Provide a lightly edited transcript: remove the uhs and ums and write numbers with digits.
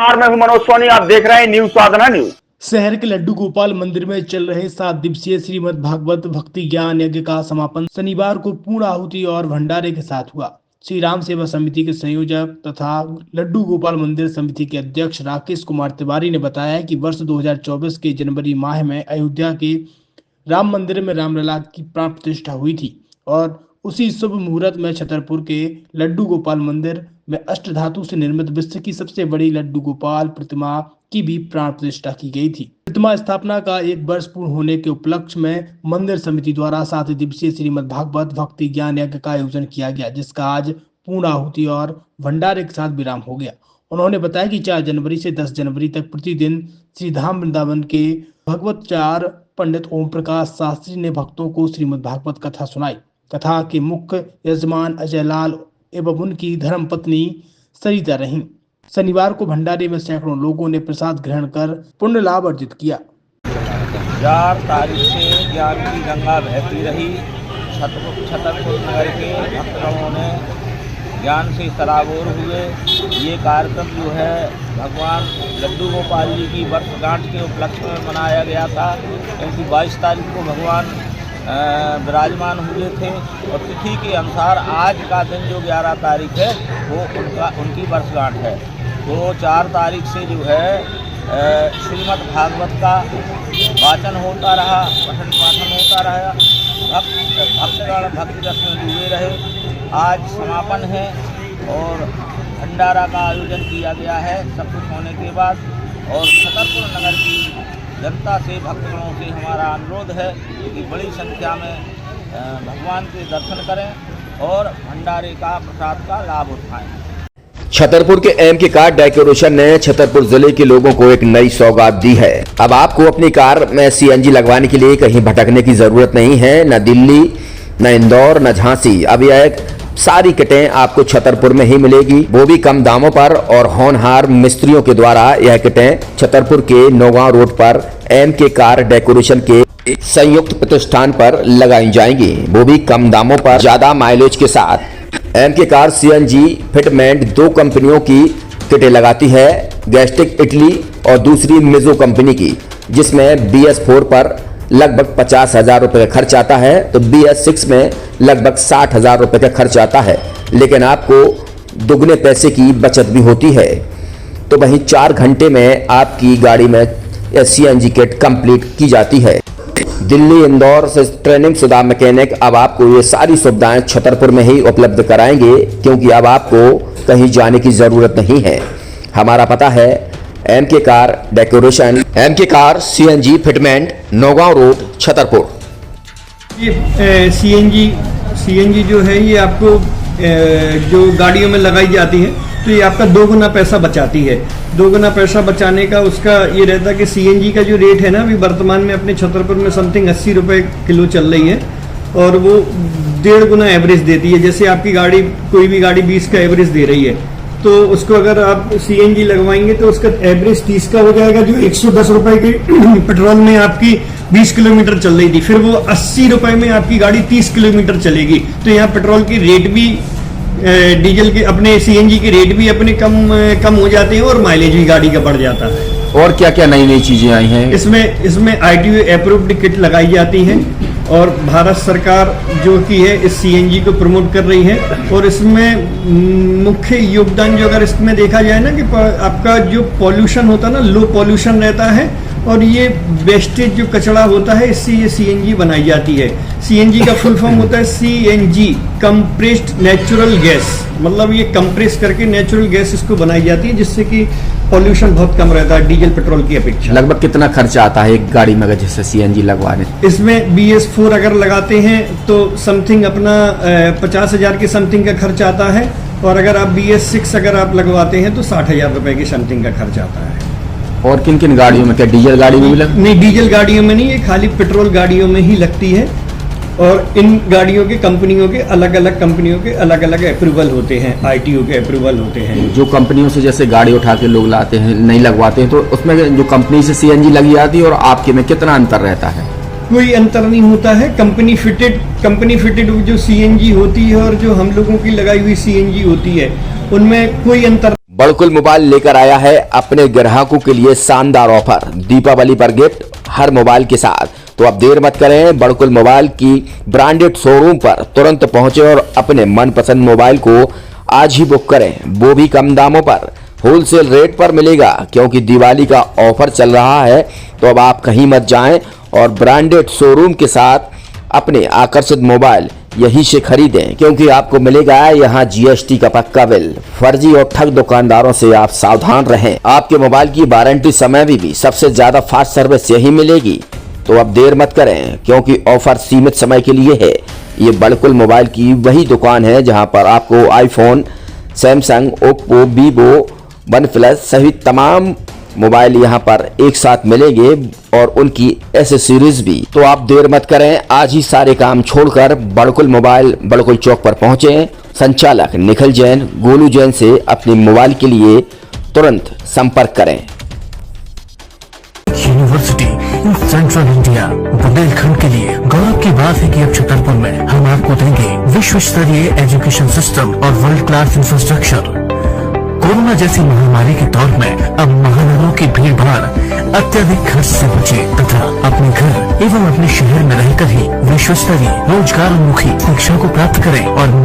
मैं हूं मनोज सोनी, आप देख रहे हैं न्यूज साधना न्यूज। शहर के लड्डू गोपाल मंदिर में चल रहे 7 दिवसीय श्रीमद् भागवत भक्ति ज्ञान यज्ञ का समापन शनिवार को पूर्ण आहुति और भंडारे के साथ हुआ। श्री राम सेवा समिति के संयोजक तथा लड्डू गोपाल मंदिर समिति के अध्यक्ष राकेश कुमार तिवारी ने बताया कि वर्ष 2024 के जनवरी माह में अयोध्या के राम मंदिर में रामलला की प्राण प्रतिष्ठा हुई थी और उसी शुभ मुहूर्त में छतरपुर के लड्डू गोपाल मंदिर में अष्ट धातु से निर्मित विश्व की सबसे बड़ी लड्डू गोपाल प्रतिमा की भी प्राण प्रतिष्ठा की गई थी। प्रतिमा स्थापना का 1 वर्ष पूर्ण होने के उपलक्ष्य में मंदिर समिति द्वारा 7 दिवसीय श्रीमद् भागवत भक्ति ज्ञान यज्ञ का आयोजन किया गया, जिसका आज पूर्ण आहुति और भंडारे के साथ विराम हो गया। उन्होंने बताया कि 4 जनवरी से 10 जनवरी तक प्रतिदिन श्री धाम वृंदावन के भगवतचार्य पंडित ओम प्रकाश शास्त्री ने भक्तों को श्रीमद् भागवत कथा सुनाई। कथा के मुख्य यजमान अजय लाल एवं उनकी धर्म पत्नी सरिता रहीं। शनिवार को भंडारे में सैकड़ों लोगों ने प्रसाद ग्रहण कर पुण्य लाभ अर्जित किया। 4 तारीख से ज्ञान की गंगा बहती रही। छतरपुर नगर के भक्तगणों ने ज्ञान से सराबोर हुए। ये कार्यक्रम जो है भगवान लड्डू गोपाल जी की वर्षगांठ के उपलक्ष्य में मनाया गया था, क्योंकि 22 तारीख को भगवान विराजमान हुए थे और तिथि के अनुसार आज का दिन जो 11 तारीख है वो उनकी वर्षगांठ है। तो 4 तारीख से जो है श्रीमद् भागवत का वाचन होता रहा, पठन पाठन होता रहा, भक्तगण भक्ति रस में डूबे रहे। आज समापन है और भंडारा का आयोजन किया गया है सब कुछ होने के बाद। और छतरपुर नगर की जनता से भक्तगणों से हमारा अनुरोध है कि बड़ी संख्या में भगवान के दर्शन करें और भंडारे का प्रसाद का लाभ उठाएं। छतरपुर के एमके कार डेकोरेशन ने छतरपुर जिले के लोगों को एक नई सौगात दी है। अब आपको अपनी कार में सीएनजी लगवाने के लिए कहीं भटकने की जरूरत नहीं है, न दिल्ली, न इंदौर, न झांसी। अब यह सारी किटें आपको छतरपुर में ही मिलेगी, वो भी कम दामों पर। और होनहार मिस्त्रियों के द्वारा यह किटें छतरपुर के नौगांव रोड पर एमके कार डेकोरेशन के संयुक्त प्रतिष्ठान पर लगाई जाएंगी, वो भी कम दामों पर, ज्यादा माइलेज के साथ। एमके कार सीएनजी फिटमेंट 2 कंपनियों की किटें लगाती है, गैस्टिक इटली और दूसरी मिजो कंपनी की, जिसमें BS4 पर लगभग 50,000 रुपये का खर्च आता है, तो BS6 में लगभग 60,000 रुपये का खर्च आता है, लेकिन आपको दुगने पैसे की बचत भी होती है। तो वहीं 4 घंटे में आपकी गाड़ी में सीएनजी किट कंप्लीट की जाती है। दिल्ली, इंदौर से ट्रेनिंग शुदा मैकेनिक अब आपको ये सारी सुविधाएं छतरपुर में ही उपलब्ध कराएंगे, क्योंकि अब आपको कहीं जाने की जरूरत नहीं है। हमारा पता है MK car decoration, MK car CNG fitment, Nowgong road, Chhatarpur. ये सीएनजी जो है ये आपको जो गाड़ियों में लगाई जाती है तो ये आपका 2 गुना पैसा बचाती है। 2 गुना पैसा बचाने का उसका ये रहता है कि सीएनजी का जो रेट है ना, अभी वर्तमान में अपने छतरपुर में समथिंग 80 रुपये किलो चल रही है और वो 1.5 गुना एवरेज देती है। जैसे आपकी गाड़ी, कोई भी गाड़ी 20 का एवरेज दे रही है, तो उसको अगर आप सीएनजी लगवाएंगे तो उसका एवरेज 30 का हो जाएगा, जो 110 रुपए के पेट्रोल में आपकी 20 किलोमीटर चल रही थी, फिर वो 80 रुपए में आपकी गाड़ी 30 किलोमीटर चलेगी। तो यहाँ पेट्रोल की रेट भी, डीजल के, अपने सीएनजी के रेट भी अपने कम हो जाते हैं और माइलेज भी गाड़ी का बढ़ जाता है। और क्या क्या नई नई चीजें आई हैं? इसमें ITO अप्रूव्ड किट लगाई जाती है और भारत सरकार जो की है इस सीएनजी को प्रमोट कर रही है। और इसमें मुख्य योगदान जो अगर इसमें देखा जाए ना, कि आपका जो पॉल्यूशन होता है ना, लो पॉल्यूशन रहता है और ये वेस्टेज जो कचरा होता है, इससे ये सीएनजी बनाई जाती है। सीएनजी का फुल फॉर्म होता है CNG, कंप्रेस्ड नेचुरल गैस, मतलब ये कंप्रेस करके नेचुरल गैस इसको बनाई जाती है, जिससे कि पॉल्यूशन बहुत कम रहता है डीजल पेट्रोल की अपेक्षा। लगभग कितना खर्चा आता है एक गाड़ी में अगर जैसे सीएनजी लगवाने? इसमें BS4 अगर लगाते हैं तो समथिंग अपना 50,000 के समथिंग का खर्च आता है, और अगर आप BS6 अगर आप लगवाते हैं तो 60,000 रुपए की समथिंग का खर्च आता है। और किन किन गाड़ियों में? क्या डीजल गाड़ी में भी नहीं, डीजल गाड़ियों में नहीं, ये खाली पेट्रोल गाड़ियों में ही लगती है। और इन गाड़ियों के कंपनियों के अलग अलग अप्रूवल होते हैं, ITO के अप्रूवल होते हैं। जो कंपनियों से जैसे गाड़ी उठा के लोग लाते हैं, नहीं लगवाते हैं, तो उसमें जो कंपनी से सीएनजी लगी जाती है और आपके में कितना अंतर रहता है? कोई अंतर नहीं होता है। कंपनी फिटेड जो सीएनजी होती है और जो हम लोगों की लगाई हुई सीएनजी होती है, उनमें कोई अंतर बड़कुल मोबाइल लेकर आया है अपने ग्राहकों के लिए शानदार ऑफर, दीपावली पर गिफ्ट हर मोबाइल के साथ। तो अब देर मत करें, बड़कुल मोबाइल की ब्रांडेड शोरूम पर तुरंत पहुंचे और अपने मनपसंद मोबाइल को आज ही बुक करें, वो भी कम दामों पर, होलसेल रेट पर मिलेगा, क्योंकि दिवाली का ऑफर चल रहा है। तो अब आप कहीं मत जाएं और ब्रांडेड शोरूम के साथ अपने आकर्षित मोबाइल यहीं से खरीदें, क्योंकि आपको मिलेगा यहाँ जीएसटी का पक्का बिल। फर्जी और ठग दुकानदारों से आप सावधान रहें। आपके मोबाइल की वारंटी समय में भी सबसे ज्यादा फास्ट सर्विस यही मिलेगी। तो अब देर मत करें, क्योंकि ऑफर सीमित समय के लिए है। ये बड़कुल मोबाइल की वही दुकान है जहां पर आपको iPhone, Samsung, Oppo, Vivo, OnePlus सहित तमाम मोबाइल यहां पर एक साथ मिलेंगे और उनकी एसेसरीज भी। तो आप देर मत करें, आज ही सारे काम छोड़कर बड़कुल मोबाइल बड़कुल चौक पर पहुंचे। संचालक निखिल जैन, गोलू जैन से अपने मोबाइल के लिए तुरंत संपर्क करें। University in central India Bundelkhand के लिए गौरव की बात है कि अब छतरपुर में हम आपको देंगे विश्व स्तरीय एजुकेशन सिस्टम और वर्ल्ड क्लास इंफ्रास्ट्रक्चर। कोरोना जैसी महामारी के दौर में अब महानगरों की भीड़ भाड़ अत्यधिक खर्च से बचे तथा अपने घर एवं अपने शहर में रहकर ही विश्व स्तरीय रोजगार उन्मुखी शिक्षा को प्राप्त करें और